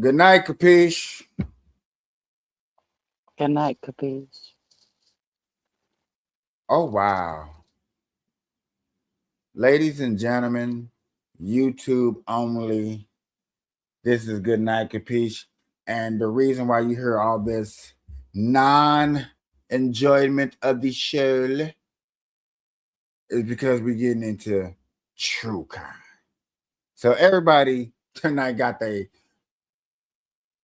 Good night, Capiche. Good night, kapeash. Oh, wow. Ladies and gentlemen, YouTube only. This is Good Night, Capiche. And the reason why you hear all this non enjoyment of the show is because we're getting into true crime. So everybody tonight got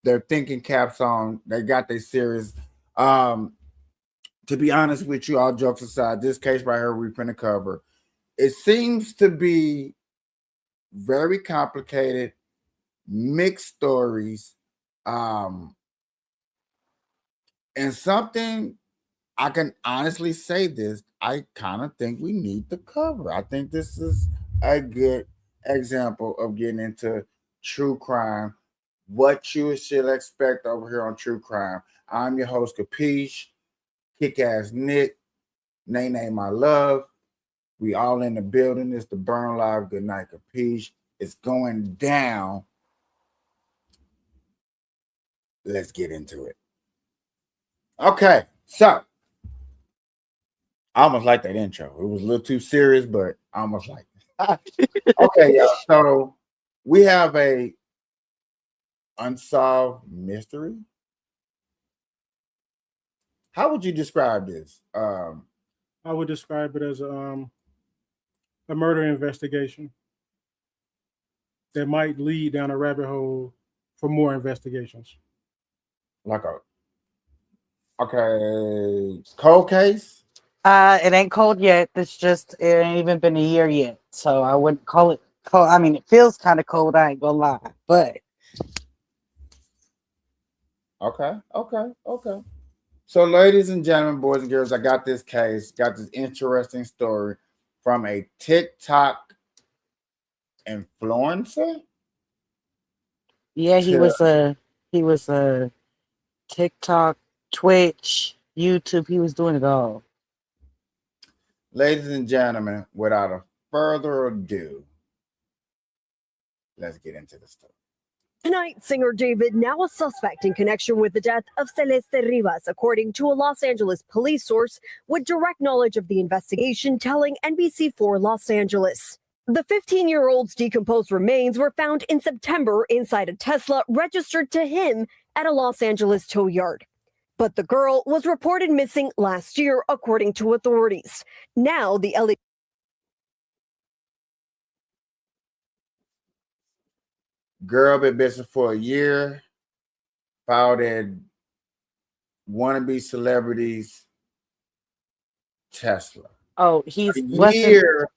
their thinking caps on. They got their serious. Um, to be honest with you, all jokes aside, this case right here we're gonna cover. It seems to be very complicated, mixed stories, um, and something I can honestly say this. I kind of think we need to cover. I think this is a good example of getting into true crime. What you should expect over here on True Crime. I'm your host, Capiche, Kick Ass Nick, Nene My Love. We all in the building. It's the Burn Live. Good night, Capiche. It's going down. Let's get into it. Okay, so I almost like that intro. It was a little too serious, but I almost like it. Okay, y'all. So we have a unsolved mystery. How would you describe this? I would describe it as a murder investigation that might lead down a rabbit hole for more investigations. Like a okay cold case. It ain't cold yet. It ain't even been a year yet. So I wouldn't call it cold. I mean, it feels kind of cold. I ain't gonna lie, but Okay. So, ladies and gentlemen, boys and girls, I got this case, got this interesting story from a TikTok influencer yeah, to, he was a TikTok, Twitch, YouTube. He was doing it all. ladies and gentlemen, without a further ado, let's get into the story. Tonight, singer David, now a suspect in connection with the death of Celeste Rivas, according to a Los Angeles police source with direct knowledge of the investigation, telling NBC4 Los Angeles. The 15-year-old's decomposed remains were found in September inside a Tesla registered to him at a Los Angeles tow yard. But the girl was reported missing last year, according to authorities. Now, the LA Girl been missing for a year, filed in wannabe celebrities Tesla. Oh, A year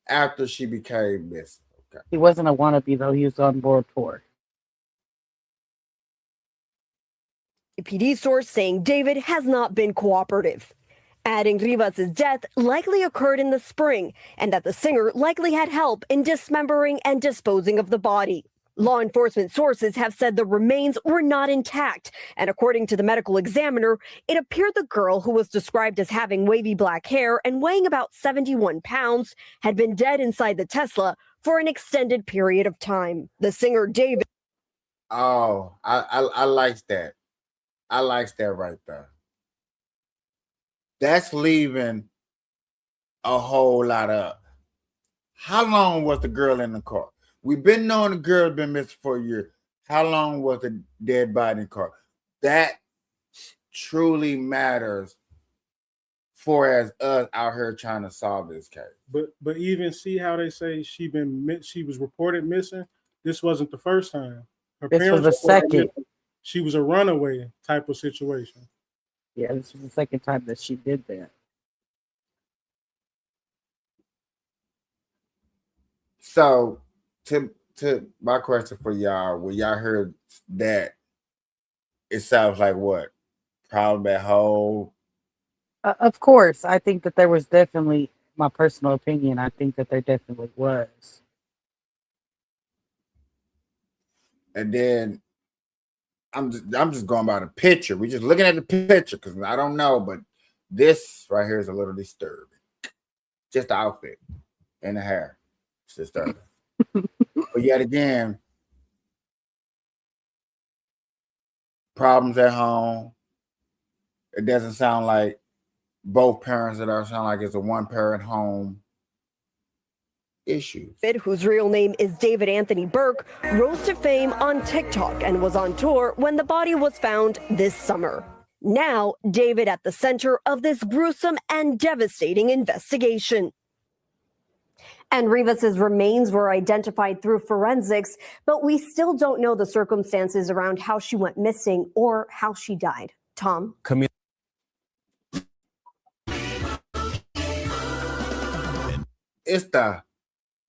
after she became missing. Okay. he wasn't a wannabe though. He was on board for. PD source saying David has not been cooperative, adding Rivas' death likely occurred in the spring and that the singer likely had help in dismembering and disposing of the body. Law enforcement sources have said the remains were not intact, and according to the medical examiner, it appeared the girl, who was described as having wavy black hair and weighing about 71 pounds, had been dead inside the Tesla for an extended period of time. The singer David. Oh, I like that. I like that right there. That's leaving a whole lot of. How long was the girl in the car? We've been knowing the girl's been missing for a year. How long was the dead body in the car? That truly matters for as us out here trying to solve this case. But even see how they say she was reported missing. This wasn't the first time. Her This was the second. She was a runaway type of situation. Yeah, this was the second time that she did that. So to my question for y'all, when y'all heard that, it sounds like what? Problem at whole. Of course, I think that there was definitely my personal opinion. I think that there definitely was. And then I'm just going by the picture. We're just looking at the picture because I don't know, but this right here is a little disturbing. Just the outfit and the hair. It's disturbing. But yet again, problems at home. It doesn't sound like both parents that are sound like it's a one-parent home issue. Whose real name is David Anthony Burke, rose to fame on TikTok and was on tour when the body was found this summer. Now, David at the center of this gruesome and devastating investigation. And Rivas's remains were identified through forensics, but we still don't know the circumstances around how she went missing or how she died. Tom?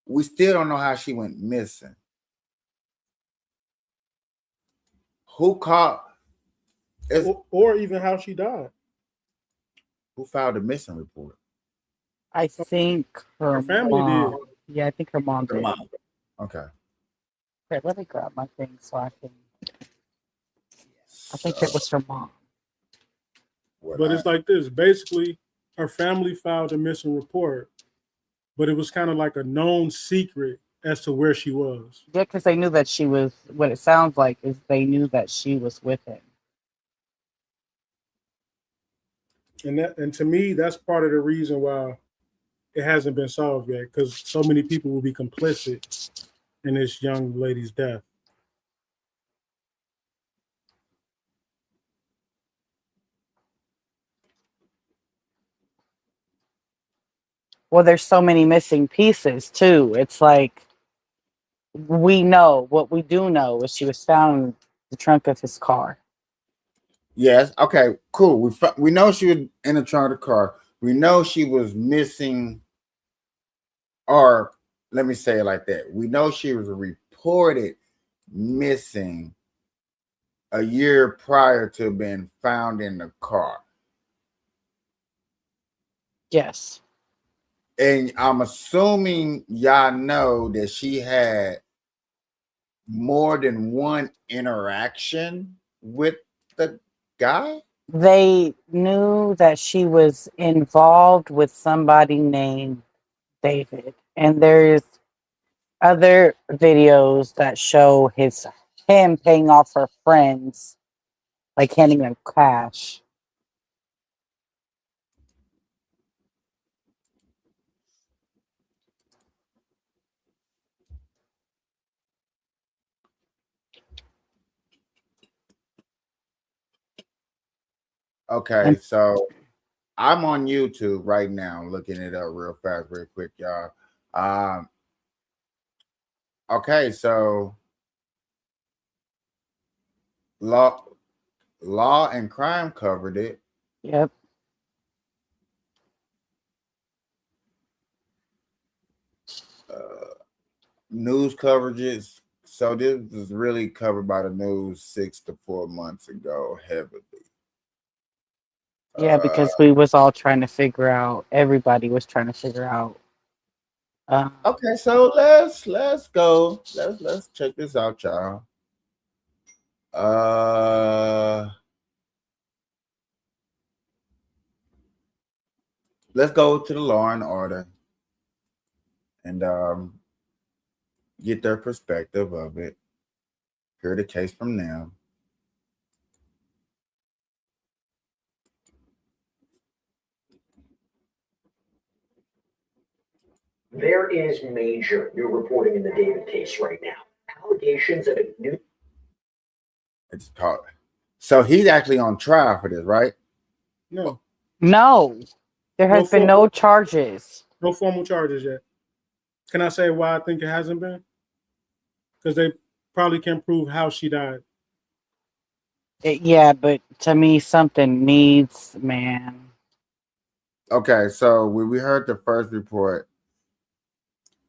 We still don't know how she went missing. Who caught? Or even how she died. Who filed the missing report? I think her family mom. did. Yeah, I think her mom Her did. mom. Okay. Okay, let me grab my thing so I can. I think it was her mom. But it's like this. Basically, her family filed a missing report, but it was kind of like a known secret as to where she was. Yeah, because they knew that she was. What it sounds like is they knew that she was with him. And to me, that's part of the reason why it hasn't been solved yet, because so many people will be complicit in this young lady's death. Well, there's so many missing pieces too. It's like we know what we do know is she was found in the trunk of his car. Yes. Okay. Cool. We know she was in the trunk of the car. We know she was missing, or let me say it like that. We know she was reported missing a year prior to being found in the car. Yes. And I'm assuming y'all know that she had more than one interaction with the guy. They knew that she was involved with somebody named David. And there's other videos that show him paying off her friends, like handing them cash. Okay, so I'm on YouTube right now, looking it up real fast, real quick, y'all. Okay, so law and crime covered it. Yep. News coverages. So this was really covered by the news 6 to 4 months ago, heavily. Yeah, because we was all trying to figure out. Everybody was trying to figure out. Okay, so let's go. Let's check this out, y'all. Let's go to the Law and Order and get their perspective of it. Hear the case from them. There is major new reporting in the David case right now. Allegations of a new. It's called. So he's actually on trial for this, right? No. No, there has been no charges. No formal charges yet. Can I say why I think it hasn't been? Because they probably can't prove how she died. Yeah, but to me, something needs, man. Okay, so when we heard the first report,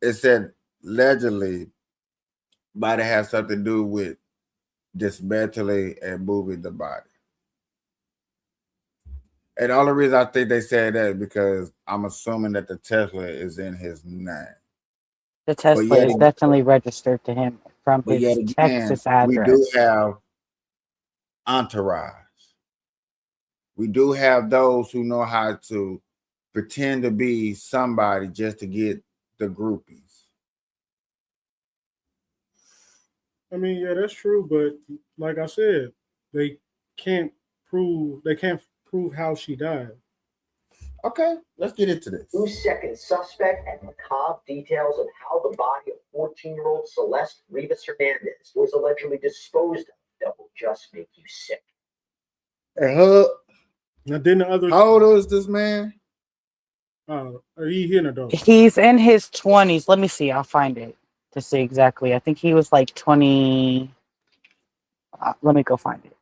it said allegedly body has something to do with dismantling and moving the body. And the only reason I think they said that is because I'm assuming that the Tesla is in his name. The Tesla is definitely registered to him from his Texas address. We do have entourage. We do have those who know how to pretend to be somebody just to get the groupies. I mean, yeah, that's true. But like I said, they can't prove how she died. Okay, let's get into this. Who's second suspect and macabre details of how the body of 14-year-old Celeste Rivas Hernandez was allegedly disposed of that will just make you sick. Now, then the other, How old is this man? are you here, adult? He's in his 20s. Let me see. I'll find it to see exactly. I think he was like 20. Let me go find it.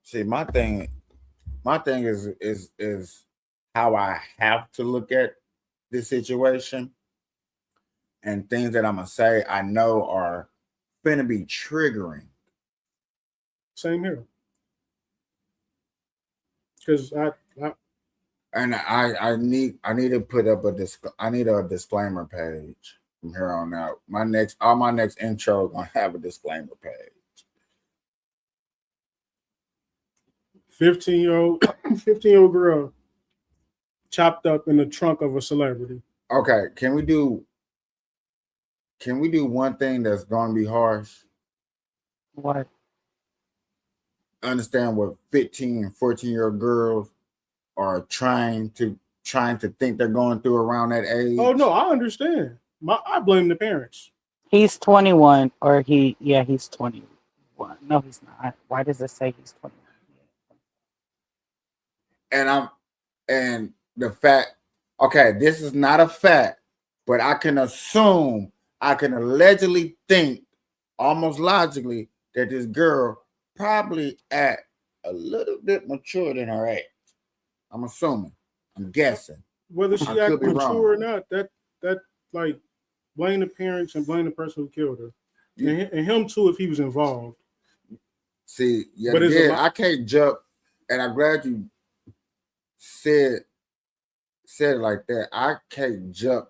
See, my thing is how I have to look at this situation, and things that I'm gonna say I know are gonna be triggering. Same here. Because I need to put up I need a disclaimer page from here on out. My next intro gonna have a disclaimer page. 15-year-old girl chopped up in the trunk of a celebrity. Okay, can we do one thing that's gonna be harsh? What? Understand what 15 and 14-year-old girls are trying to think they're going through around that age. Oh no, I understand. I blame the parents. He's 21, or he's 21. No, he's not. Why does it say he's 21? And the fact, okay, this is not a fact, but I can allegedly think, almost logically, that this girl probably at a little bit mature than her age. I'm assuming. I'm guessing. Whether she act mature or not, that like blame the parents and blame the person who killed her, and him too if he was involved. See, yeah, but I can't jump, and I'm glad you said it like that. I can't jump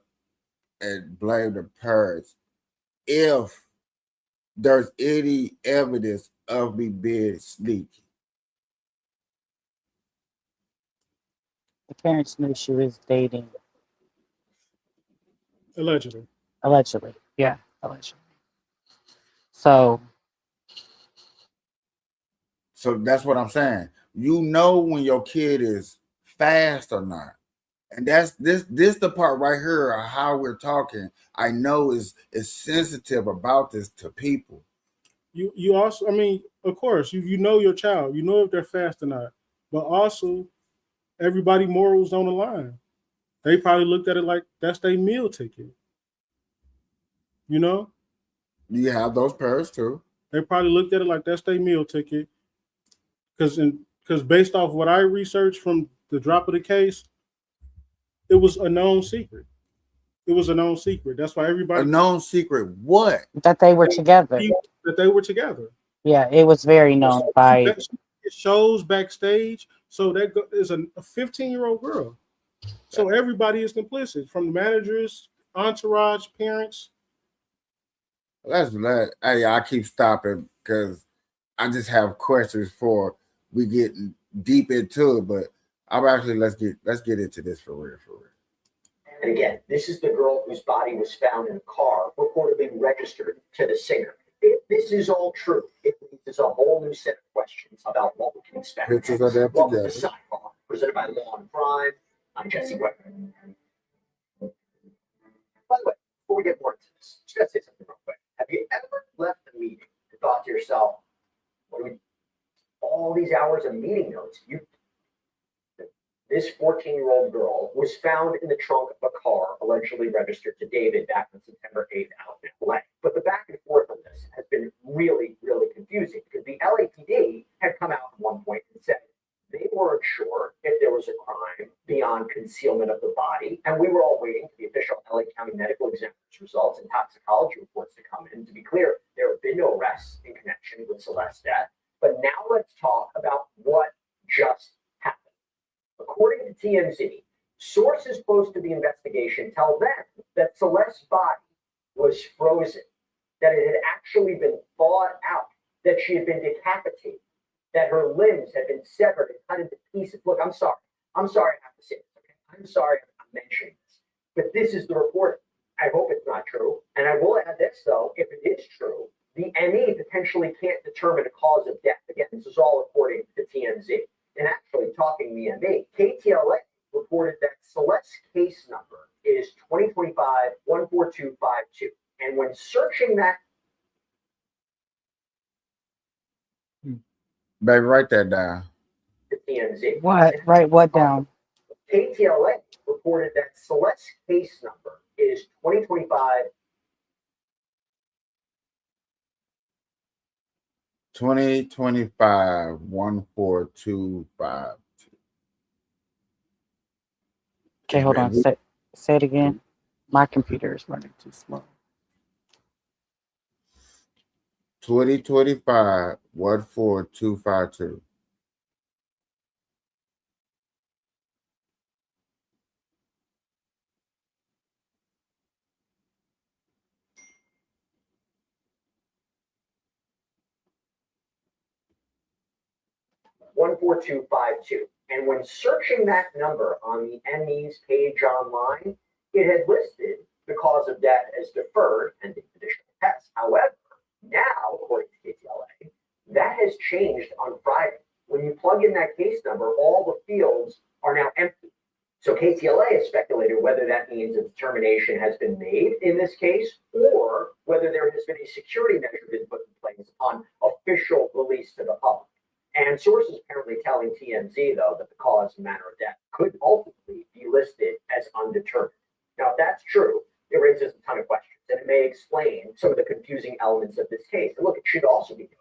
and blame the parents if there's any evidence of me being sneaky. The parents knew she was dating. Allegedly. Yeah, allegedly. So that's what I'm saying. You know when your kid is fast or not. And that's this the part right here of how we're talking. I know is sensitive about this to people. You also, I mean, of course, you know your child. You know if they're fast or not. But also, everybody morals on the line. They probably looked at it like that's their meal ticket. You know? You have those parents too. They probably looked at it like that's their meal ticket. Because based off what I researched from the drop of the case, it was a known secret. It was a known secret. That's why everybody. A known secret. What? That they were together. That they were together. Yeah, it was very known by. It shows backstage. So that is a 15-year-old girl. So everybody is complicit, from the managers, entourage, parents. Hey, I keep stopping because I just have questions for we get deep into it. But I'm actually let's get into this for real. And again, this is the girl whose body was found in a car, reportedly registered to the singer. If this is all true, it leads a whole new set of questions about what we can expect. Pictures of them Welcome to together. Sidebar, presented by Law and Crime. I'm Jesse Weber. By the way, before we get more into this, just gotta say something real quick. Have you ever left a meeting and thought to yourself, all these hours of meeting notes? This 14-year-old girl was found in the trunk of a car allegedly registered to David back on September 8th out in LA. But the back and forth on this has been really, really confusing because the LAPD had come out at one point and said they weren't sure if there was a crime beyond concealment of the body. And we were all waiting for the official LA County medical examiner's results and toxicology reports to come in. To be clear, there have been no arrests in connection with Celeste's death. But now let's talk about what just happened. According to TMZ, sources close to the investigation tell them that Celeste's body was frozen, that it had actually been thawed out, that she had been decapitated, that her limbs had been severed and cut into pieces. Look, I'm sorry I have to say this. Okay? I'm sorry I'm mentioning this, but this is the report. I hope it's not true. And I will add this, though, if it is true, the ME potentially can't determine a cause of death. Again, this is all according to TMZ. And actually, talking the ME, KTLA reported that Celeste's case number is 2025-14252. And when searching that, Baby, write that down. to TMZ, What? Write what down? KTLA reported that Celeste's case number is 2025 2025 14252. Okay, hold on. Say it again. My computer is running too slow. 2025 14252. one four two five two. And when searching that number on the ME's page online, it had listed the cause of death as deferred pending additional tests. However, now, according to KTLA, that has changed on Friday. When you plug in that case number, all the fields are now empty. So KTLA has speculated whether that means a determination has been made in this case, or whether there has been a security measure been put in place upon official release to the public. And sources apparently telling TMZ, though, that the cause and manner of death could ultimately be listed as undetermined. Now, if that's true, it raises a ton of questions, and it may explain some of the confusing elements of this case. And look, it should also be noted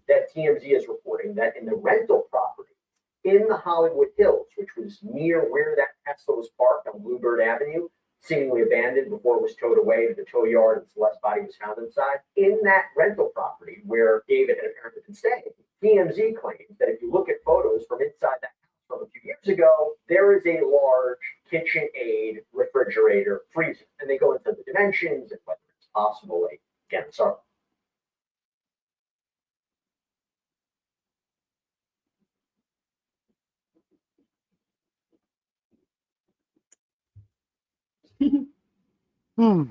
that TMZ is reporting that in the rental property in the Hollywood Hills, which was near where that Tesla was parked on Bluebird Avenue, seemingly abandoned before it was towed away to the tow yard and Celeste's body was found inside, in that rental property where David had apparently been staying, TMZ claims that if you look at photos from inside that house from a few years ago, there is a large KitchenAid refrigerator freezer. And they go into the dimensions and whether it's possible, again, sorry. Hmm.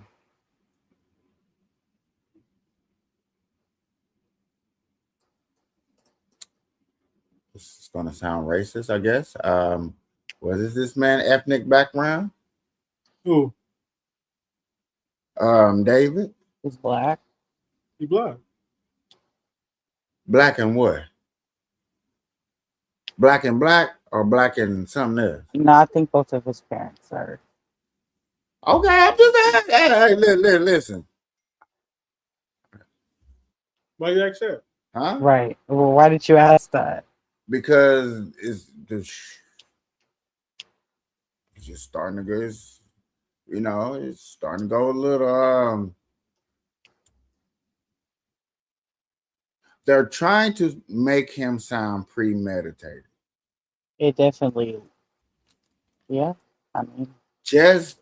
This is going to sound racist, I guess. What is this man ethnic background? Who? David. He's black. He black. Black and what? Black and black or black and something else? No, I think both of his parents are. Okay, I'm just hey, listen. Why you ask that? Huh? Right. Well, why did you ask that? Because it's just starting to go, it's starting to go a little they're trying to make him sound premeditated. It definitely. Yeah. I mean, Just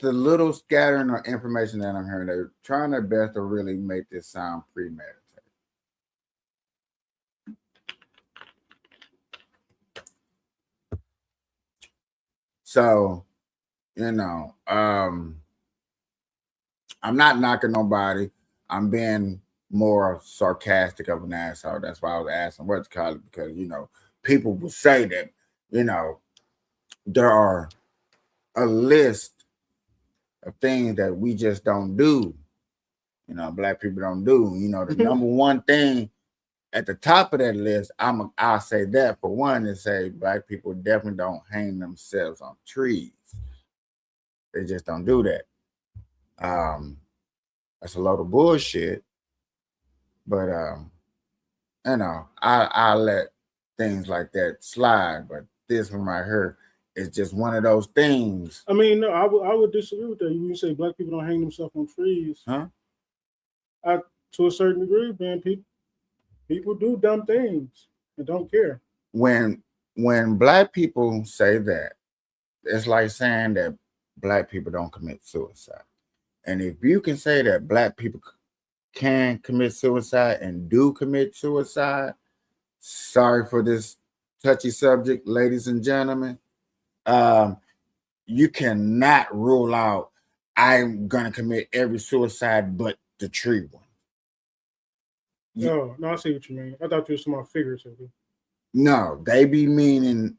the little scattering of information that I'm hearing, they're trying their best to really make this sound premeditated. So, I'm not knocking nobody. I'm being more sarcastic of an asshole. That's why I was asking what to call it, because people will say that, there are a list of things that we just don't do. Black people don't do. The number one thing at the top of that list, I'll say that for one, is say black people definitely don't hang themselves on trees. They just don't do that. That's a load of bullshit. But I'll let things like that slide. But this one right here is just one of those things. I mean, no, I would disagree with that. You say black people don't hang themselves on trees. Huh? To a certain degree, man, people do dumb things and don't care. When black people say that, it's like saying that black people don't commit suicide. And if you can say that black people can commit suicide and do commit suicide, sorry for this touchy subject, ladies and gentlemen, you cannot rule out I'm gonna commit every suicide but the tree one. Oh, no, I see what you mean. I thought you were talking about figuratively. No, they be meaning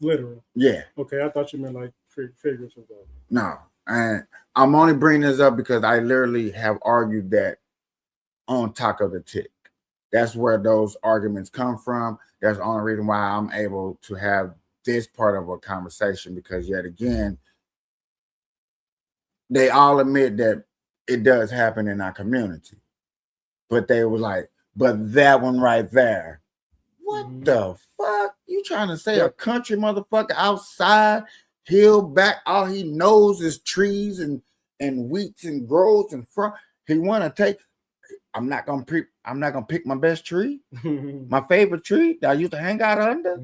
Literal. yeah. Okay, I thought you meant like figurative. No, and I'm only bringing this up because I literally have argued that on Talk of the Tick. That's where those arguments come from. That's the only reason why I'm able to have this part of a conversation, because yet again, they all admit that it does happen in our community. But they were like, but that one right there, what the fuck? You trying to say a country motherfucker outside, hill back, all he knows is trees and wheats and groves and front. He wanna take. I'm not gonna pick my best tree, my favorite tree that I used to hang out under.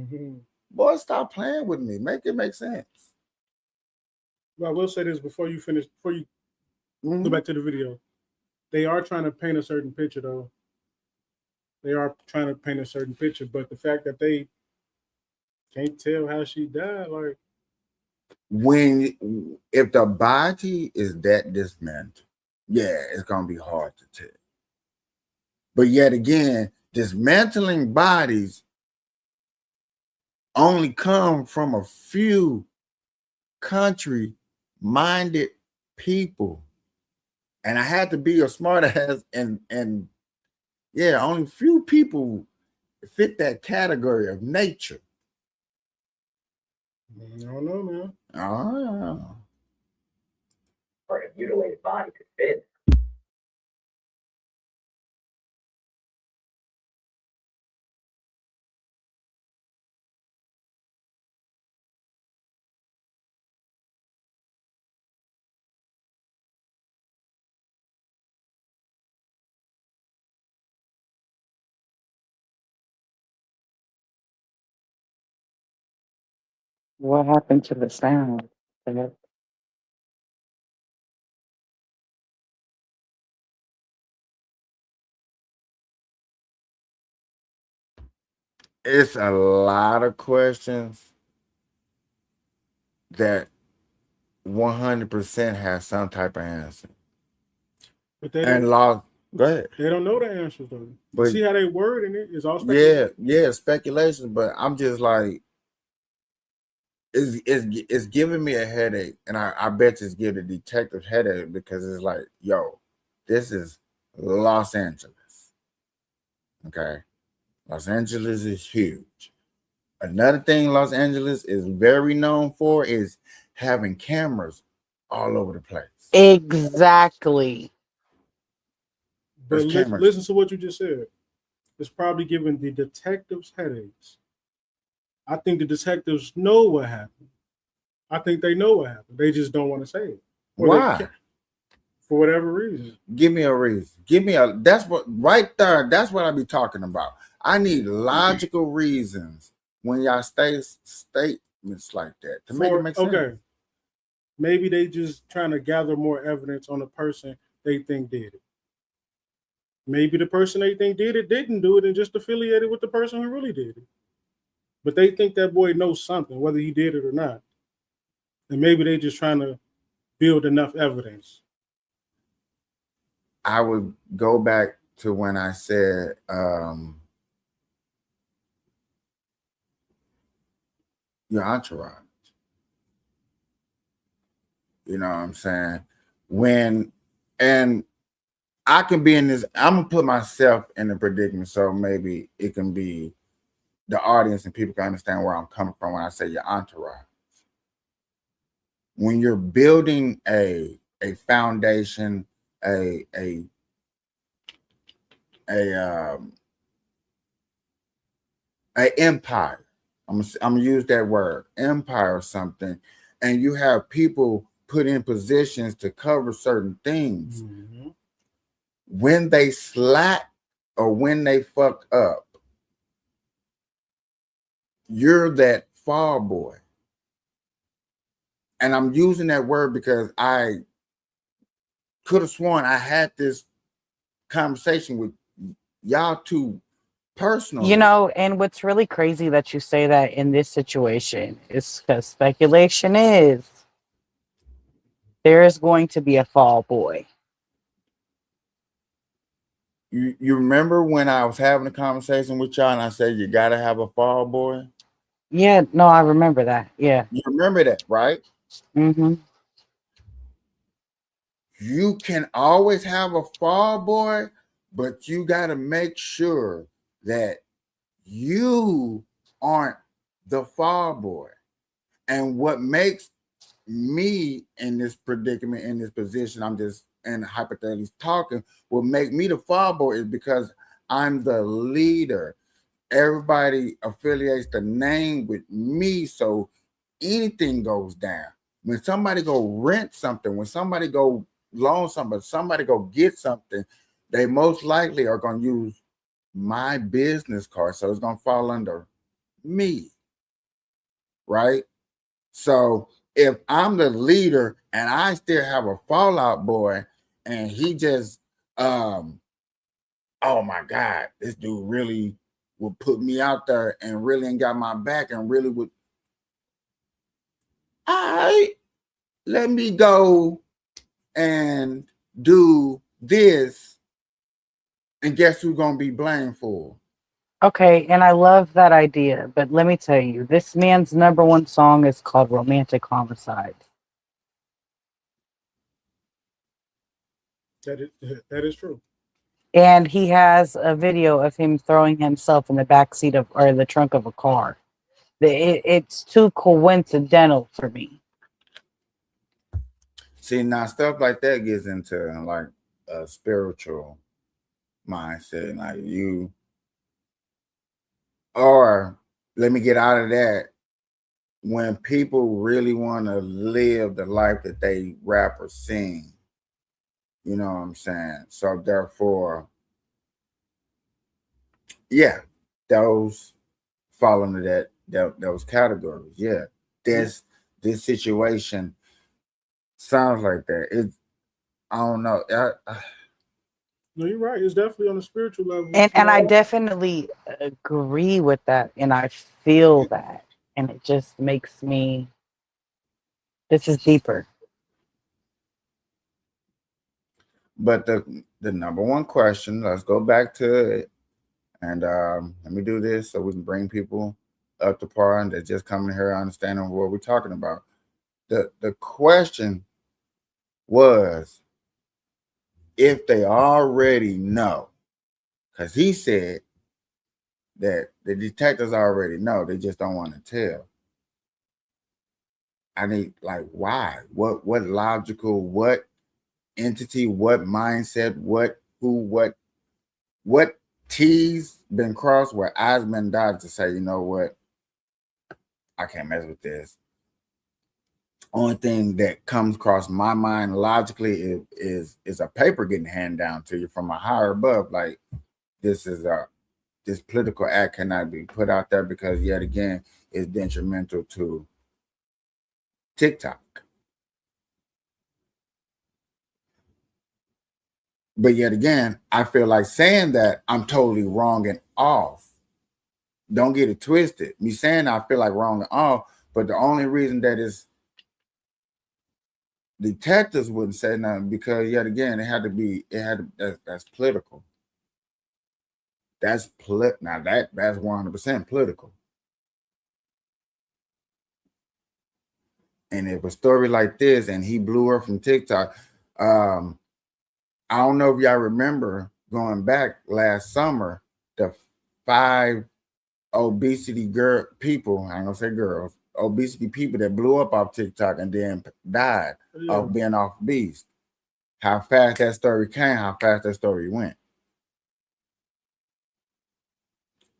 Boy, stop playing with me. Make it make sense. Well, I will say this before you finish, before you go back to the video. They are trying to paint a certain picture, though. They are trying to paint a certain picture, but the fact that they can't tell how she died, like, if the body is that dismantled, yeah, it's gonna be hard to tell. But yet again, dismantling bodies only come from a few country-minded people. And I had to be a smart ass, and yeah, only few people fit that category of nature. I don't know, man. Oh. Or a mutilated body could fit in. What happened to the sound? It's a lot of questions that 100% has some type of answer. But they and law, go ahead. They don't know the answers, though. But see how they wording it? It's all speculation. Yeah, speculation. But I'm just like, it's giving me a headache, and I bet it's giving the detective headache, because it's like, yo, this is Los Angeles. Okay, Los Angeles is huge. Another thing Los Angeles is very known for is having cameras all over the place. Exactly. But listen to what you just said. It's probably giving the detectives headaches. I think the detectives know what happened. I think they know what happened. They just don't want to say it. Or why? For whatever reason. Give me a reason. That's what right there. That's what I be talking about. I need logical reasons when y'all statements like that to make it make sense. Okay. Maybe they just trying to gather more evidence on the person they think did it. Maybe the person they think did it didn't do it and just affiliated with the person who really did it. But they think that boy knows something, whether he did it or not. And maybe they just trying to build enough evidence. I would go back to when I said your entourage. You know what I'm saying? And I can be in this, I'm gonna put myself in a predicament, so maybe it can be the audience and people can understand where I'm coming from when I say your entourage. When you're building a foundation, a empire. I'm gonna use that word, empire or something, and you have people put in positions to cover certain things. Mm-hmm. When they slack or when they fuck up, you're that fall boy. And I'm using that word because I could have sworn I had this conversation with y'all two personally. You know, and what's really crazy that you say that in this situation is because speculation is there is going to be a fall boy. You remember when I was having a conversation with y'all and I said you gotta have a fall boy? Yeah, no, I remember that. Yeah. You remember that, right? Mm-hmm. You can always have a fall boy, but you gotta make sure that you aren't the fall boy. And what makes me in this predicament, in this position, I'm just and hypothetically talking, what make me the fall boy is because I'm the leader. Everybody affiliates the name with me, so anything goes down. When somebody go rent something, when somebody go loan somebody go get something, they most likely are going to use my business card, so it's going to fall under me, right? So if I'm the leader and I still have a fallout boy and he just oh my God, this dude really would put me out there and really ain't got my back and really would, all right, let me go and do this. And guess who's gonna be blamed for? Okay, and I love that idea, but let me tell you, this man's number one song is called Romantic Homicide. That is true. And he has a video of him throwing himself in the backseat of or the trunk of a car. It's too coincidental for me. See, now stuff like that gets into like a spiritual mindset, like you, or let me get out of that. When people really want to live the life that they rap or sing, you know what I'm saying? So therefore, yeah, those fall into those categories. Yeah, this situation sounds like that. I don't know. No, you're right. It's definitely on a spiritual level. And I definitely agree with that, and I feel that, and it just makes me. This is deeper. But the number one question, let's go back to it, and let me do this so we can bring people up to par and they're just coming here understanding what we're talking about. The question was if they already know, because he said that the detectives already know, they just don't want to tell. I need like why? What logical, what entity, what mindset, what T's been crossed where I's been dotted to say, you know what, I can't mess with this. Only thing that comes across my mind logically is a paper getting handed down to you from a higher above. Like this is this political act cannot be put out there because yet again it's detrimental to TikTok. But yet again, I feel like saying that I'm totally wrong and off. Don't get it twisted. Me saying I feel like wrong and off, but the only reason that is detectives wouldn't say nothing because yet again that's political. That's now that's 100% political. And if a story like this and he blew her from TikTok, I don't know if y'all remember going back last summer, the 5 obesity people, I ain't gonna say girls, obesity people that blew up off TikTok and then died of being off beast. How fast that story came, how fast that story went.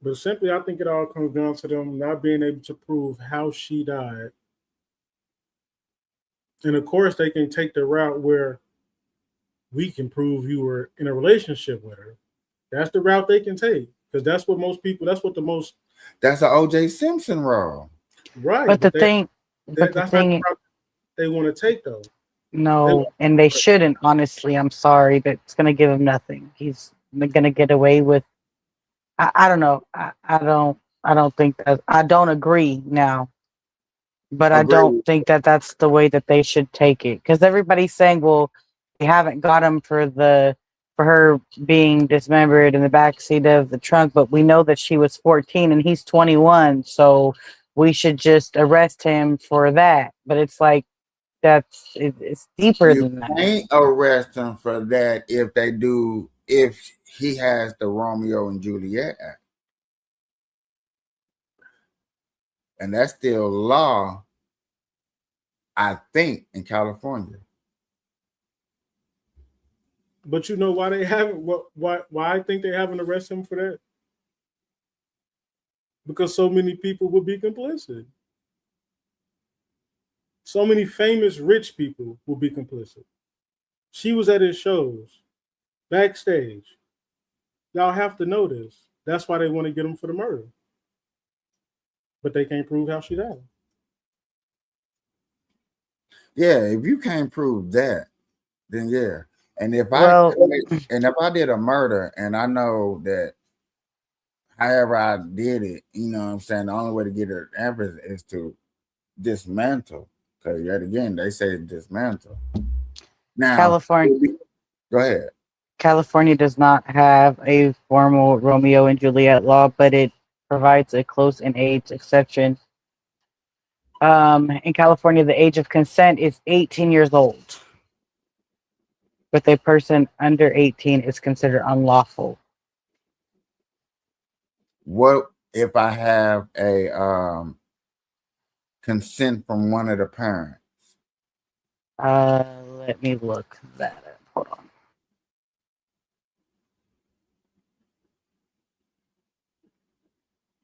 But simply, I think it all comes down to them not being able to prove how she died. And of course, they can take the route where we can prove you were in a relationship with her. That's the route they can take because that's what most people. That's what the most. That's an O.J. Simpson role, right? But the that's thing, not the route they want to take, though. no, and they shouldn't. Honestly, I'm sorry, but it's gonna give him nothing. He's gonna get away with. I don't know. I don't think that. I don't agree now, but I don't agree. think that that's the way that they should take it because everybody's saying, well, they haven't got him for the for her being dismembered in the backseat of the trunk, but we know that she was 14 and he's 21, so we should just arrest him for that. But it's like it's deeper You than that. can't arrest him for that if he has the Romeo and Juliet Act. And that's still law, I think, in California. But you know why they haven't? Why I think they haven't arrested him for that? Because so many people would be complicit. So many famous rich people will be complicit. She was at his shows, backstage. Y'all have to know this. That's why they want to get him for the murder. But they can't prove how she died. Yeah, if you can't prove that, then yeah. And if I did a murder and I know that however I did it, you know what I'm saying, the only way to get it evidence is to dismantle. Because yet again, they say dismantle. Now, California go ahead. California does not have a formal Romeo and Juliet law, but it provides a close in age exception. In California, the age of consent is 18 years old. With a person under 18 is considered unlawful. What if I have a consent from one of the parents? Let me look that up. Hold on.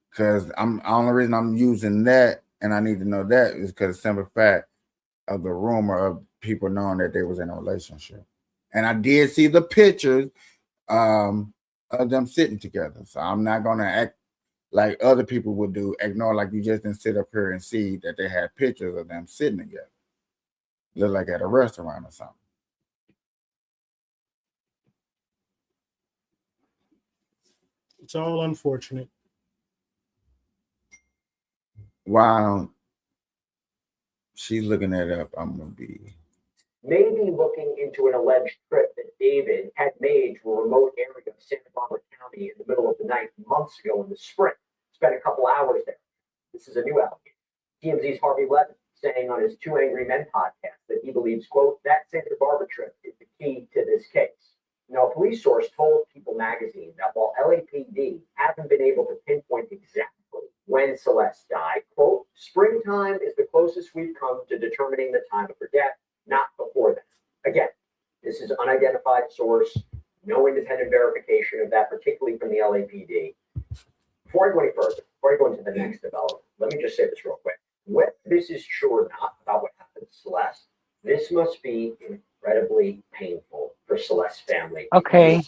Because the only reason I'm using that and I need to know that is because the simple fact of the rumor of people knowing that they was in a relationship. And I did see the pictures of them sitting together. So I'm not gonna act like other people would do, ignore like you just didn't sit up here and see that they had pictures of them sitting together. Look like at a restaurant or something. It's all unfortunate. While she's looking that up, I'm gonna be Maybe looking into an alleged trip that David had made to a remote area of Santa Barbara County in the middle of the night months ago in the spring. Spent a couple hours there. This is a new allegation. TMZ's Harvey Levin saying on his Two Angry Men podcast that he believes, quote, that Santa Barbara trip is the key to this case. Now, a police source told People magazine that while LAPD haven't been able to pinpoint exactly when Celeste died, quote, springtime is the closest we've come to determining the time of her death, not before then. Again, this is unidentified source, no independent verification of that, particularly from the LAPD. Before I go any further, before I go into the next development, let me just say this real quick. Whether this is true or not about what happened to Celeste, this must be incredibly painful for Celeste's family. Okay.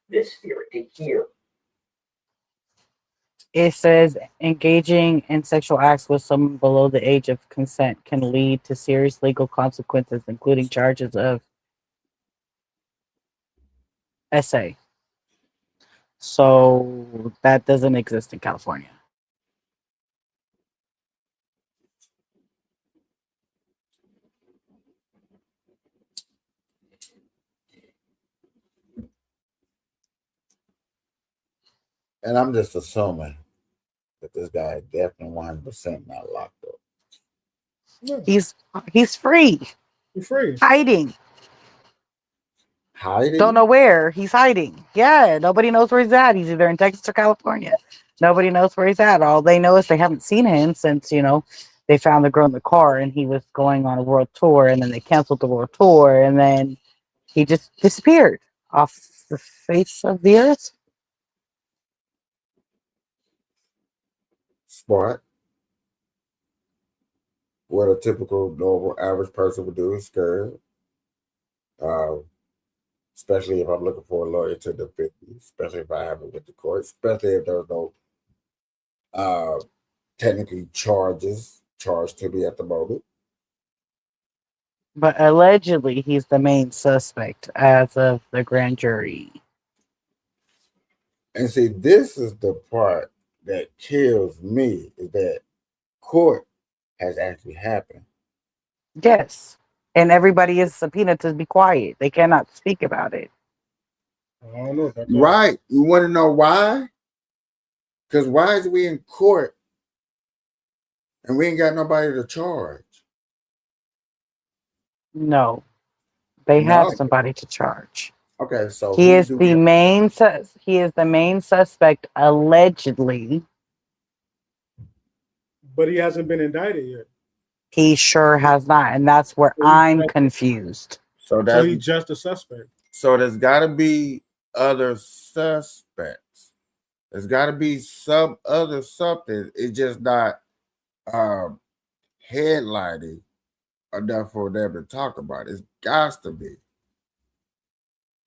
This theory to hear. It says engaging in sexual acts with someone below the age of consent can lead to serious legal consequences, including charges of SA. So that doesn't exist in California. and I'm just assuming that this guy is definitely 100% not locked up. Yeah, He's free, you're free. hiding. Hiding? Don't know where he's hiding. Yeah, nobody knows where he's at. He's either in Texas or California. Nobody knows where he's at. All they know is they haven't seen him since, they found the girl in the car and he was going on a world tour, and then they canceled the world tour, and then he just disappeared off the face of the earth. Smart. What a typical normal average person would do is scared. Especially if I'm looking for a lawyer to defend me, especially if I haven't with the court, especially if there's no technically charged to me at the moment. But allegedly, he's the main suspect as of the grand jury. And see, this is the part that kills me is that court has actually happened. Yes. And everybody is subpoenaed to be quiet. They cannot speak about it. I don't know about that. Right. You want to know why? Because why is we in court and we ain't got nobody to charge? No, they have No. somebody to charge. Okay, so He who is do the we? main he is the main suspect allegedly. But he hasn't been indicted yet. He sure has not, and that's where I'm confused. So So that's he's just a suspect. so there's got to be other suspects. There's got to be some other something. It's just not headlighting enough for them to talk about. It's got to be.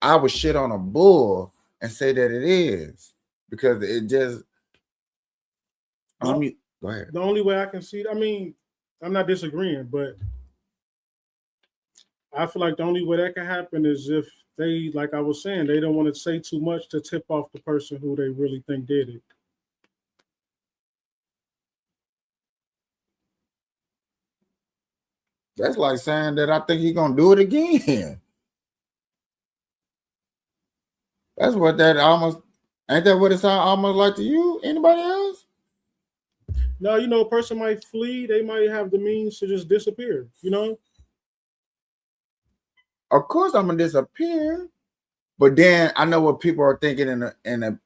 I would shit on a bull and say that it is because it just. No. Go ahead. The only way I can see it, I mean, I'm not disagreeing, but I feel like the only way that can happen is if they, like I was saying, they don't want to say too much to tip off the person who they really think did it. That's like saying that I think he's gonna do it again. That's what that almost ain't that what it sounds almost like to you? Anybody else? No, you know, a person might flee, they might have the means to just disappear, you know? Of course I'm gonna disappear. But then I know what people are thinking in the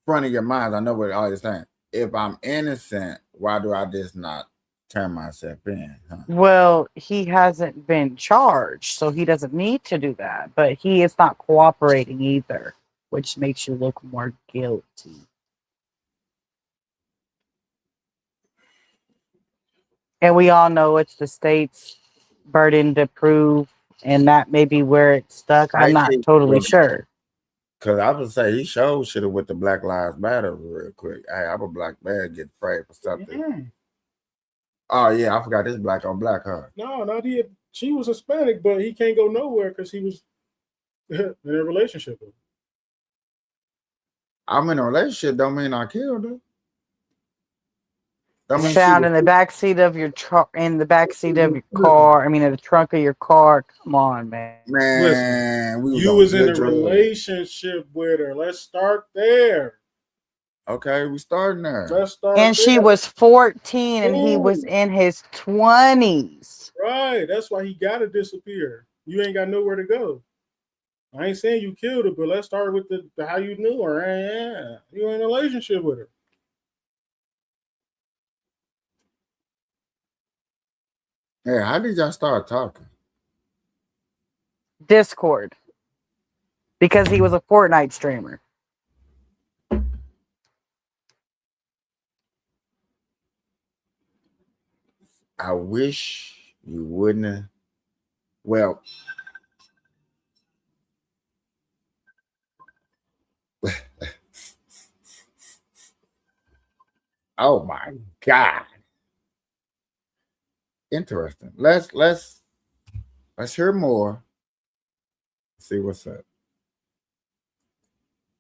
front of your minds. I know what all you're saying. If I'm innocent, why do I just not turn myself in? Huh? Well, he hasn't been charged, so he doesn't need to do that. But he is not cooperating either, which makes you look more guilty. And we all know it's the state's burden to prove, and that may be where it's stuck. I'm not totally sure. Because I would say he should have with the Black Lives Matter real quick. Hey, I'm a black man getting framed for something. Mm-hmm. Oh, yeah, I forgot this black on black, huh? No, not he. She was Hispanic, but he can't go nowhere because he was in a relationship with her. I'm in a relationship, don't mean I killed her. Don't mean Found in the backseat of your truck, in the backseat of your car. I mean, in the trunk of your car. Come on, man. Man, listen, you was in a relationship with her. Let's start there. Okay, we starting there. Let's start. And she was 14, and he was in his 20s. Right. That's why he got to disappear. You ain't got nowhere to go. I ain't saying you killed her, but let's start with the how you knew her. Yeah, you in a relationship with her. Yeah, how did y'all start talking? Discord. Because he was a Fortnite streamer. I wish you wouldn't have. Well, oh my God. Interesting. Let's hear more. See what's up.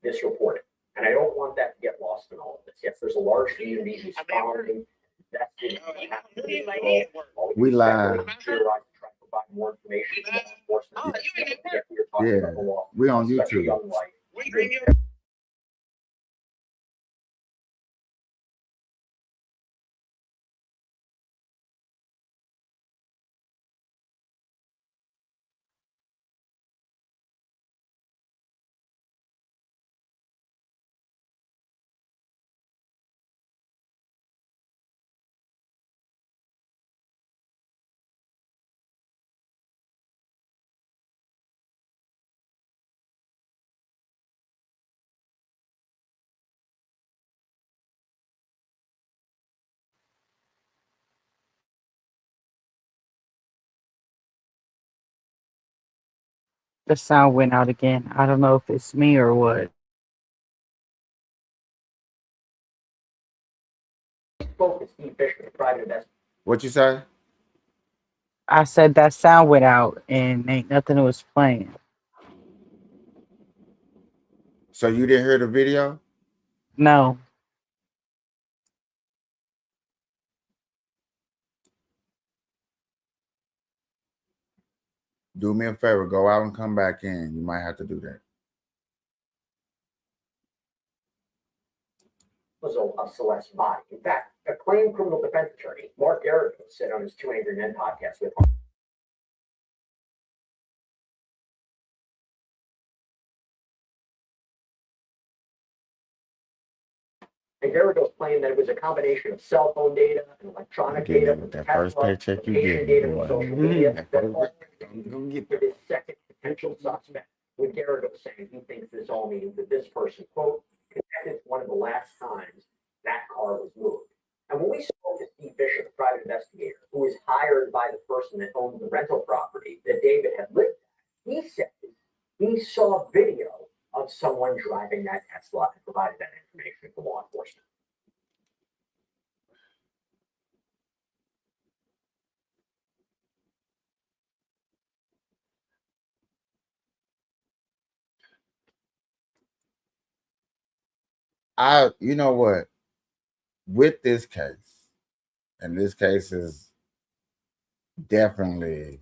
This report. And I don't want that to get lost in all of this. Yes, there's a large community who's following, invested. We live. Provide more information to law enforcement. Yeah, we on YouTube. The sound went out again. I don't know if it's me or what. What you say? I said that sound went out and ain't nothing was playing. So you didn't hear the video? No. Do me a favor, go out and come back in. You might have to do that. was of Celeste's body. In fact, acclaimed criminal defense attorney Mark Garrett said on his Two Angry Men podcast with and Garrigo's claimed that it was a combination of cell phone data and electronic data from that Tesla, first paycheck you location get, data boy. from social media, That that first- all go get for this second potential suspect. With Garrigo saying he thinks this all means that this person, quote, connected to one of the last times that car was moved. And when we spoke to Steve Fisher, the private investigator, who was hired by the person that owned the rental property that David had lived at, he said he saw video of someone driving that Tesla and provided that information to law enforcement. You know what? With this case, and this case is definitely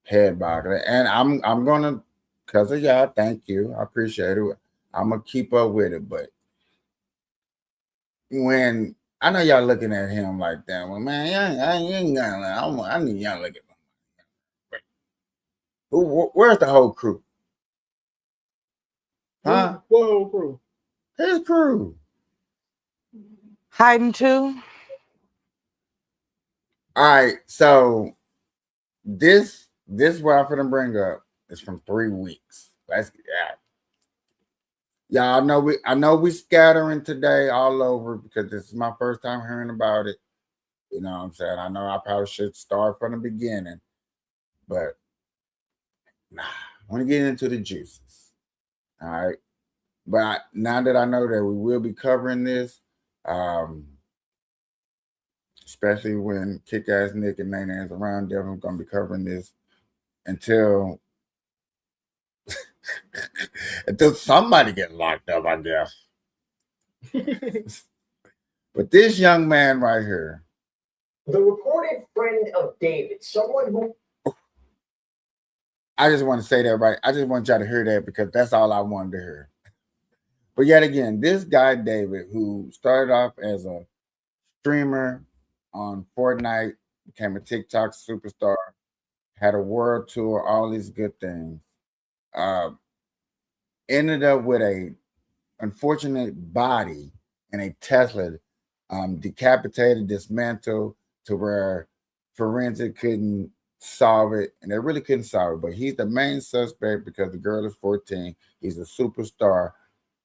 head boggling, and I'm gonna, because of y'all, thank you, I appreciate it. I'm gonna keep up with it, but when I know y'all looking at him like that, well, man, I ain't gonna, I need y'all look at him. Where's the whole crew? Huh? What whole crew? His crew. Hiding too. All right, so this what I'm gonna bring up is from 3 weeks. Let's y'all know I know we scattering today all over because this is my first time hearing about it. You know what I'm saying? I know I probably should start from the beginning, but nah, I want to get into the juices. All right. But now that I know that we will be covering this, especially when Kick-Ass Nick and Nana's around, definitely going to be covering this until somebody get locked up, I guess. But this young man right here, the reported friend of David, someone who I just want to say that right. I just want y'all to hear that because that's all I wanted to hear. But yet again, this guy David, who started off as a streamer on Fortnite, became a TikTok superstar, had a world tour, all these good things. Ended up with a unfortunate body in a Tesla, decapitated, dismantled to where forensic couldn't solve it, and they really couldn't solve it. But he's the main suspect because the girl is 14. He's a superstar,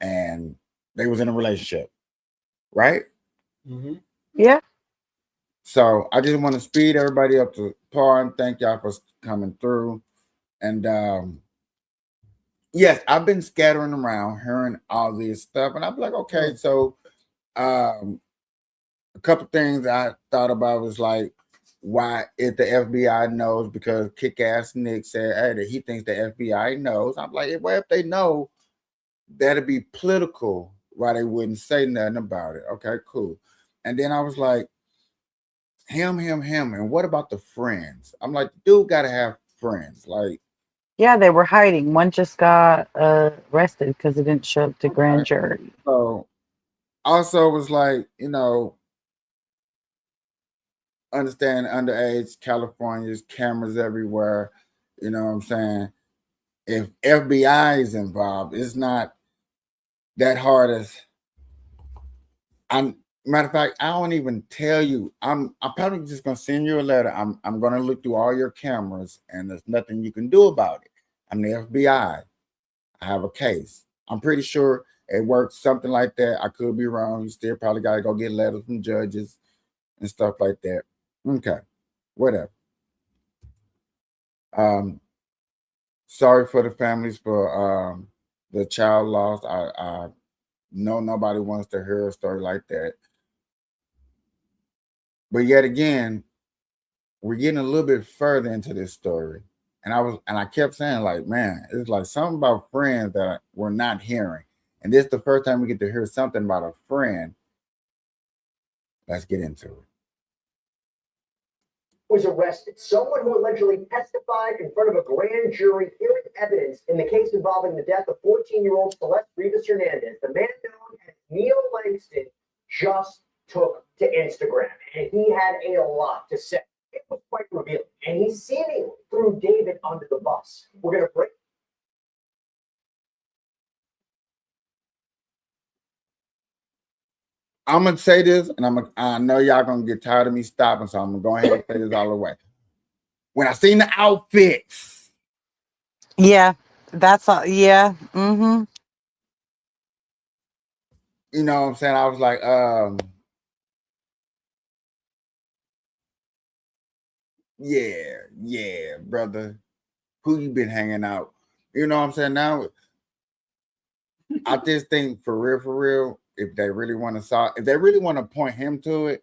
and they was in a relationship, right? Mm-hmm. Yeah. So I just want to speed everybody up to par and thank y'all for coming through. And yes, I've been scattering around, hearing all this stuff, and I'm like, okay, so a couple things I thought about was like, why if the FBI knows, because Kick-Ass Nick said, hey, that he thinks the FBI knows. I'm like, well, if they know, that'd be political, why they wouldn't say nothing about it. Okay, cool. And then I was like, him, and what about the friends? I'm like, dude gotta have friends. Like, Yeah, they were hiding. One just got arrested because it didn't show up to grand jury. so also was like, understand underage California's cameras everywhere. You know what I'm saying? If FBI is involved, it's not that hard as I'm. Matter of fact, I don't even tell you. I'm probably just gonna send you a letter. I'm gonna look through all your cameras, and there's nothing you can do about it. I'm the FBI. I have a case. I'm pretty sure it works something like that. I could be wrong. You still probably gotta go get letters from judges and stuff like that. Okay, whatever. Sorry for the families for the child lost. I know nobody wants to hear a story like that. But yet again, we're getting a little bit further into this story. And I kept saying, like, man, it's like something about friends that we're not hearing. And this is the first time we get to hear something about a friend. Let's get into it. was arrested. Someone who allegedly testified in front of a grand jury hearing evidence in the case involving the death of 14-year-old Celeste Rivas Hernandez, the man known as Neil Livingston just took to Instagram, and he had a lot to say. It was quite revealing, and he seemingly threw David under the bus. We're going to break. I'm gonna say this, and I know y'all gonna get tired of me stopping, so I'm gonna go ahead and say this all the way. When I seen the outfits, Yeah, that's all. Yeah. Mm-hmm. you know what I'm saying? I was like, yeah, brother. Who you been hanging out? You know what I'm saying? Now, I just think for real, if they really want to point him to it,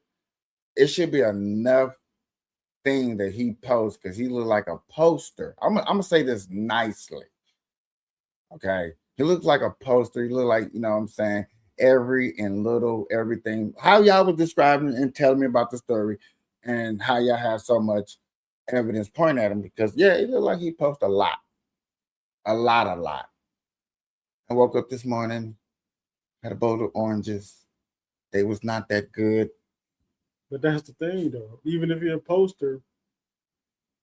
it should be enough thing that he posts because he look like a poster. I'm gonna say this nicely. Okay. He looks like a poster. He look like, you know what I'm saying, every and little everything. How y'all was describing and telling me about the story and how y'all have so much evidence pointing at him because yeah, it looked like he posts a lot. A lot. I woke up this morning, had a bowl of oranges. They was not that good. But that's the thing, though. Even if you're a poster,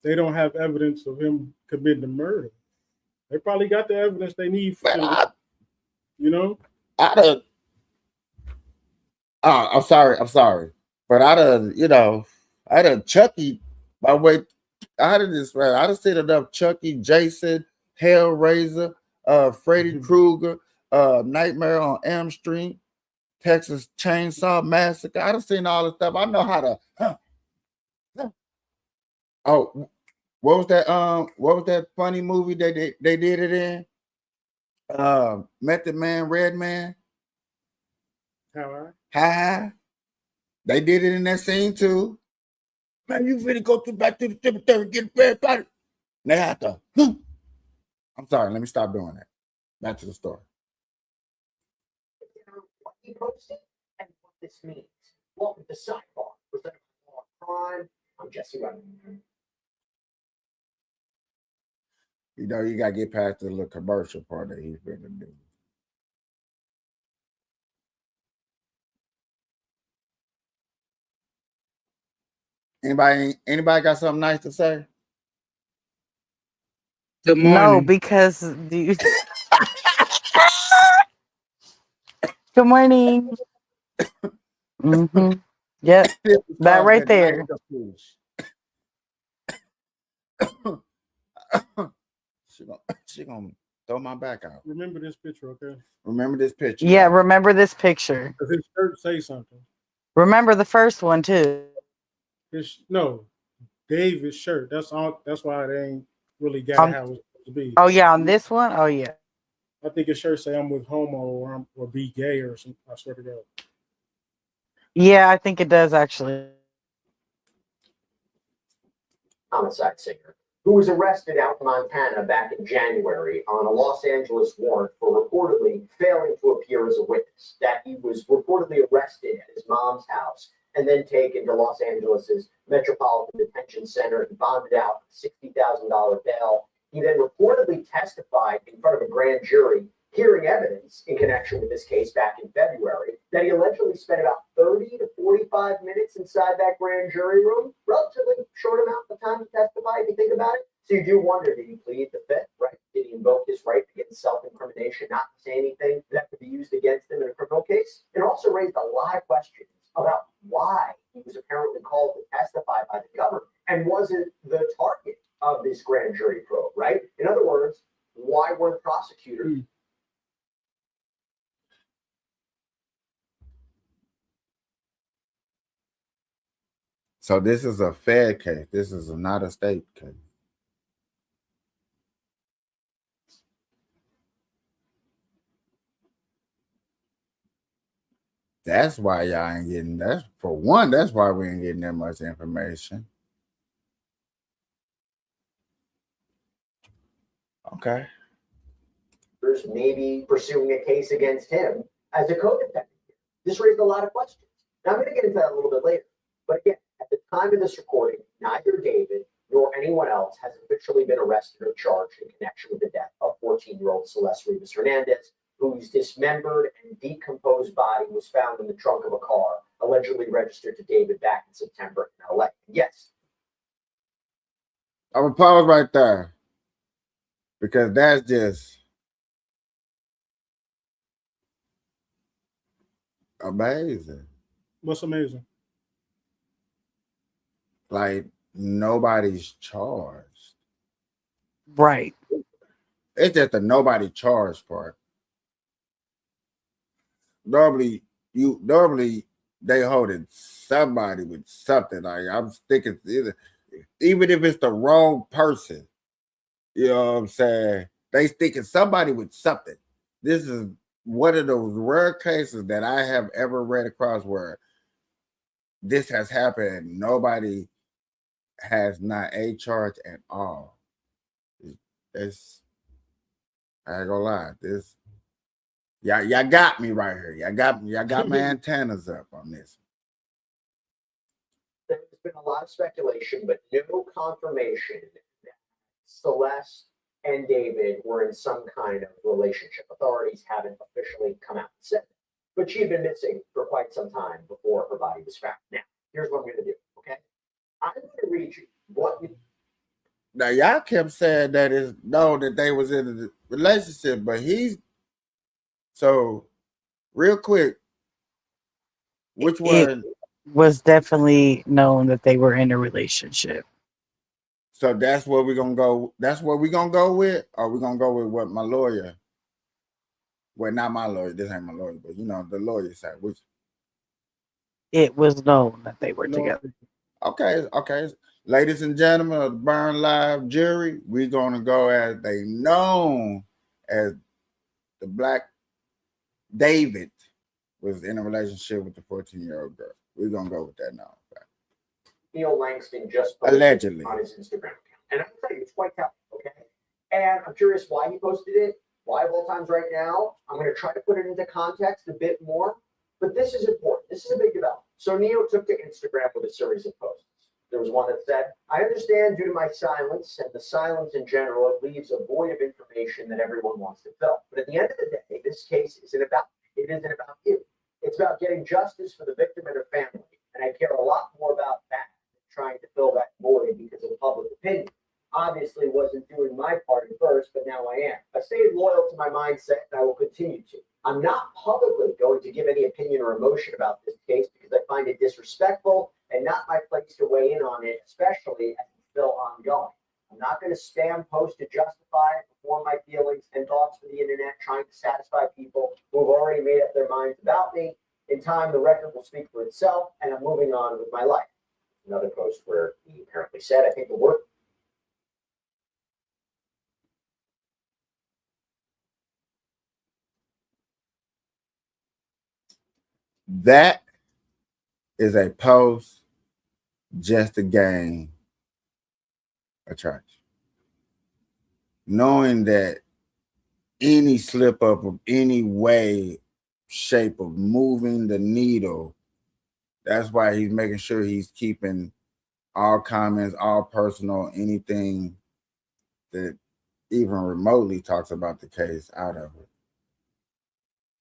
they don't have evidence of him committing a murder. They probably got the evidence they need for But you know? I'm sorry. But I'd have Chucky by way I'd have this right. I'd have said enough Chucky, Jason, Hellraiser, Freddy Krueger, Nightmare on Elm Street, Texas Chainsaw Massacre. I'd have seen all this stuff. I know how to Oh, what was that funny movie they did it in? Method Man, Red Man. How Hi. They did it in that scene too. Man, you finna go back to the cemetery and get a red body. They have to. I'm sorry, let me stop doing that. Back to the story. What he posted and what this means. Welcome to Sidebar, presented by Law Crime. I'm Jesse Redmond. You know, you gotta get past the little commercial part that he's gonna do. Anybody got something nice to say? Good morning. No, because Good morning. Mm-hmm. Yep. That right there. She gonna throw my back out. remember this picture, okay? Remember this picture. Yeah, remember this picture. Does his shirt say something? Remember the first one too. No, David's shirt. That's all. That's why it ain't really got how it's supposed to be. Oh yeah, on this one. Oh yeah. I think his shirt say I'm with homo or be gay or something. I swear to God. Yeah, I think it does actually. Homicide singer, who was arrested out in Montana back in January on a Los Angeles warrant for reportedly failing to appear as a witness. That he was reportedly arrested at his mom's house and then taken to Los Angeles's Metropolitan Detention Center and bonded out $60,000 bail. He then reportedly testified in front of a grand jury hearing evidence in connection with this case back in February that he allegedly spent about 30 to 45 minutes inside that grand jury room. Relatively short amount of time to testify if you think about it. So you do wonder, did he plead the fifth, right? Did he invoke his right against self-incrimination, not to say anything that could be used against him in a criminal case? It also raised a lot of questions about why he was apparently called to testify by the government and wasn't the target of this grand jury probe, right? In other words, why weren't prosecutors So this is a Fed case. This is not a state case. That's why y'all ain't getting that. For one, that's why we ain't getting that much information. Okay. maybe pursuing a case against him as a co-defendant. This raised a lot of questions. Now, I'm going to get into that a little bit later. But again, at the time of this recording, neither David nor anyone else has officially been arrested or charged in connection with the death of 14-year-old Celeste Rivas Hernandez, whose dismembered and decomposed body was found in the trunk of a car, allegedly registered to David back in September in LA. Yes. I will pause right there because that's just amazing. What's amazing? Like nobody's charged. Right. It's just the nobody charged part. Normally they holding somebody with something. Like I'm thinking, even if it's the wrong person, you know what I'm saying? They sticking somebody with something. This is one of those rare cases that I have ever read across where this has happened and nobody has not a charge at all. It's I ain't gonna lie. This y'all got me right here. Y'all got my antennas up on this. There's been a lot of speculation, but no confirmation that Celeste and David were in some kind of relationship. Authorities haven't officially come out and said that. But she had been missing for quite some time before her body was found. Now, here's what I'm going to do, okay? I'm going to read you what you. Now y'all kept saying that they was in a relationship, but he's so real quick. Which one? It was definitely known that they were in a relationship. So that's what we're gonna go. That's what we're gonna go with, or we're gonna go with what my lawyer. Well, not my lawyer. This ain't my lawyer, but you know the lawyer side. Which It was known that they were No. together. okay. Ladies and gentlemen of the Burn Live jury, we're gonna go as they known as the Black David was in a relationship with the 14-year-old girl. We're gonna go with that now. Neil Langston just posted Allegedly on his Instagram account. And I'm going to tell you, it's quite telling, okay? And I'm curious why he posted it, why of all times right now. I'm going to try to put it into context a bit more, but this is important. This is a big development. So Neil took to Instagram with a series of posts. There was one that said, I understand due to my silence and the silence in general, it leaves a void of information that everyone wants to fill. But at the end of the day, this case isn't about you. It's about getting justice for the victim and her family. And I care a lot more about that than trying to fill that void because of public opinion. Obviously wasn't doing my part at first, but now I am. I stayed loyal to my mindset and I will continue to. I'm not publicly going to give any opinion or emotion about this case because I find it disrespectful and not my place to weigh in on it, especially as it's still ongoing. I'm not going to spam post to justify it before my feelings and thoughts for the internet, trying to satisfy people who have already made up their minds about me. In time, the record will speak for itself, and I'm moving on with my life. Another post where he apparently said, I think the word. that is a post just to gain attraction. Knowing that any slip up of any way, shape of moving the needle, that's why he's making sure he's keeping all comments, all personal, anything that even remotely talks about the case out of it.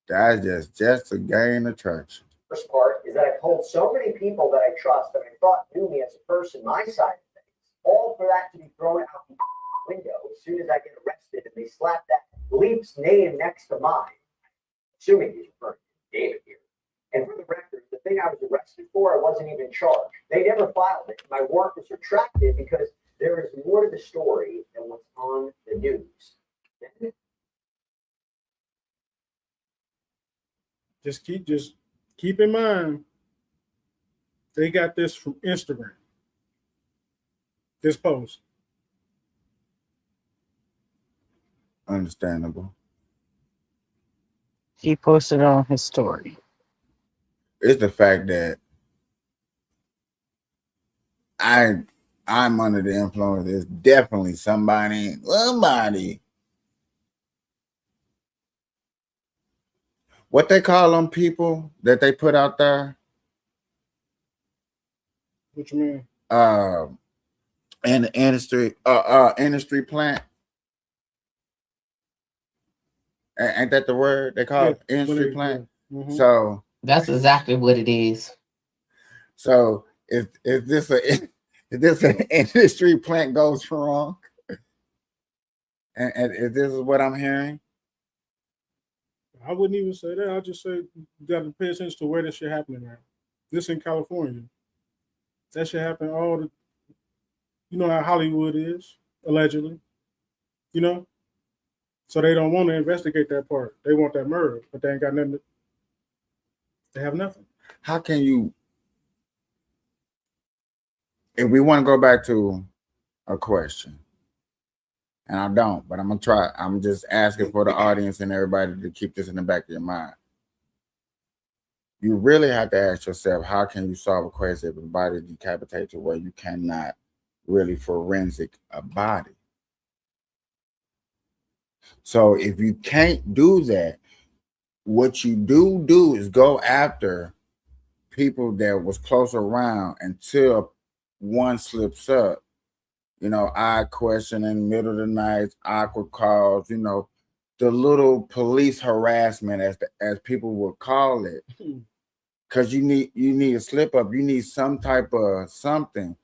That's just to gain attraction. First part is that I've told so many people that I trust that I thought knew me as a person, my side of things, all for that to be thrown out the window as soon as I get arrested and they slap that Leap's name next to mine, assuming he's referring to David here. And for the record, the thing I was arrested for, I wasn't even charged. They never filed it. My work was retracted because there is more to the story than what's on the news. Just keep in mind, they got this from Instagram. This post. Understandable. He posted on his story. It's the fact that I'm under the influence. There's definitely somebody. What they call them people that they put out there? What you mean? In the industry plant. Ain't that the word they call it? Industry plant. Yeah. Mm-hmm. So that's exactly what it is. So is this an industry plant goes wrong? And if this is what I'm hearing? I wouldn't even say that. I just say you got to pay attention to where this shit happening at. This in California. That shit happen all the. You know how Hollywood is allegedly. You know, so they don't want to investigate that part. They want that murder, but they ain't got nothing. They have nothing. How can you? If we want to go back to a question, and I don't, but I'm gonna try. I'm just asking for the audience and everybody to keep this in the back of your mind. You really have to ask yourself, how can you solve a case if a body decapitated to where you cannot really forensic a body? So if you can't do that, what you do is go after people that was close around until one slips up. You know, odd questioning, middle of the night, awkward calls, you know, the little police harassment as people would call it. Because you need a slip up, you need some type of something.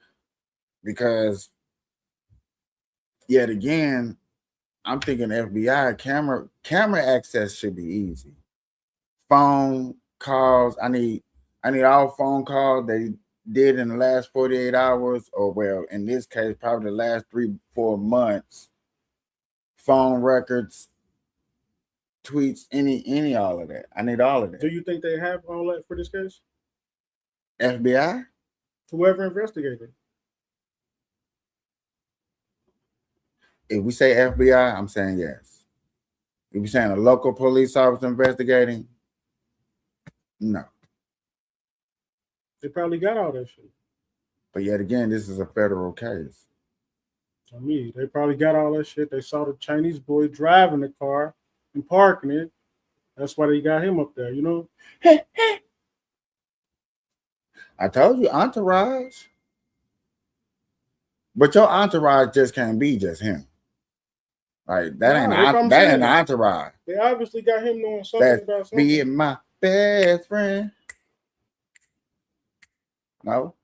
Because yet again, I'm thinking FBI camera access should be easy. Phone calls, I need all phone calls they did in the last 48 hours, or well, in this case, probably the last 3-4 months. Phone records, tweets, any all of that. I need all of that. Do you think they have all that for this case? FBI? Whoever investigated. If we say FBI, I'm saying yes. If we're saying a local police officer investigating, no. They probably got all that shit. But yet again, this is a federal case. I mean, they probably got all that shit. They saw the Chinese boy driving the car and parking it. That's why they got him up there, you know? I told you, entourage. But your entourage just can't be just him. Like that ain't an entourage. They obviously got him knowing something about something. Being my best friend. No?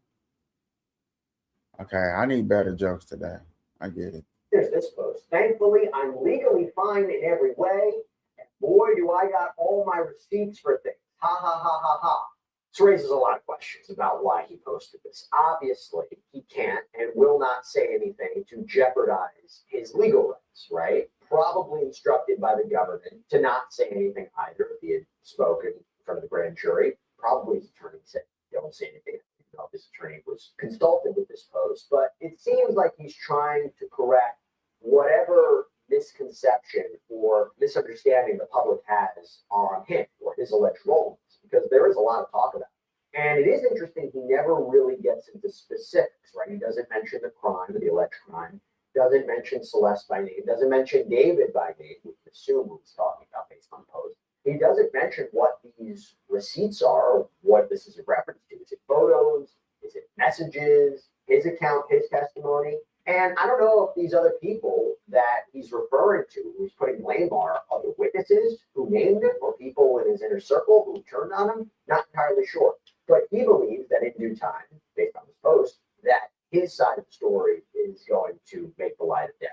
Okay, I need better jokes today. I get it. Here's this post. Thankfully, I'm legally fine in every way. And boy, do I got all my receipts for things. Ha ha ha ha ha. This raises a lot of questions about why he posted this. Obviously, he can't and will not say anything to jeopardize his legal rights, right? Probably instructed by the government to not say anything either if he had spoken in front of the grand jury. Probably his attorney said, don't say anything. You know, his attorney was consulted with this post, but it seems like he's trying to correct whatever misconception or misunderstanding the public has on him or his alleged role, because there is a lot of talk about it. And it is interesting, he never really gets into specifics, right? He doesn't mention the crime, the alleged crime, doesn't mention Celeste by name, doesn't mention David by name, we can assume who he's talking about based on the post. He doesn't mention what these receipts are or what this is a reference to. Is it photos? Is it messages? His account, his testimony? And I don't know if these other people that he's referring to, who's putting blame on, are other witnesses who named him or people in his inner circle who turned on him. Not entirely sure. But he believes that in due time, based on this post, that his side of the story is going to make the light of day.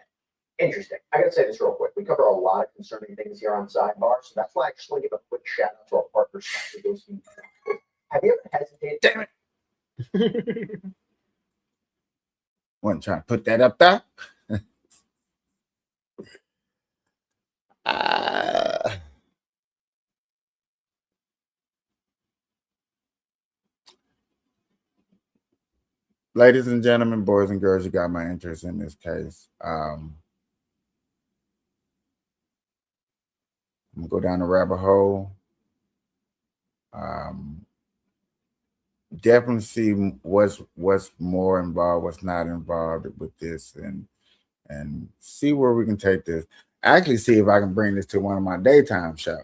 Interesting. I gotta say this real quick. We cover a lot of concerning things here on Sidebar, so that's why I just want to give a quick shout out to our partners. Have you ever hesitated? Damn it. Wasn't trying to put that up there. Ladies and gentlemen, boys and girls, you got my interest in this case. I'm gonna go down the rabbit hole. Definitely see what's more involved, what's not involved with this, and see where we can take this. Actually, see if I can bring this to one of my daytime shows.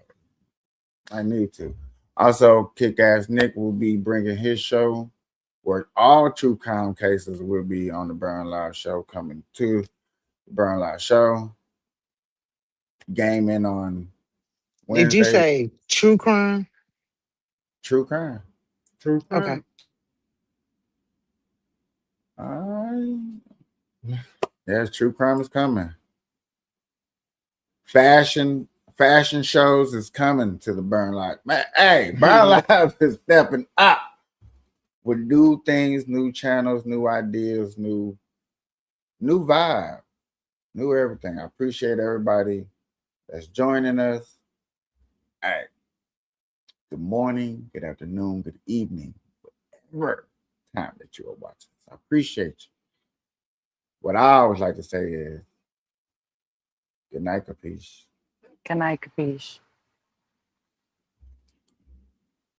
I need to. Also, Kick-Ass Nick will be bringing his show, where all true crime cases will be on the Burn Live show, coming to the Burn Live show. Gaming on Did you Wednesday, say true crime? true crime. True Okay. crime. All right. Yes, true crime is coming. Fashion shows is coming to the Burn Life. Man, hey, Burn Life is stepping up with new things, new channels, new ideas, new vibe, new everything. I appreciate everybody that's joining us. Hey, good morning, good afternoon, good evening, whatever time that you are watching. I appreciate you. What I always like to say is good night, kapeash. Good night, Capiche.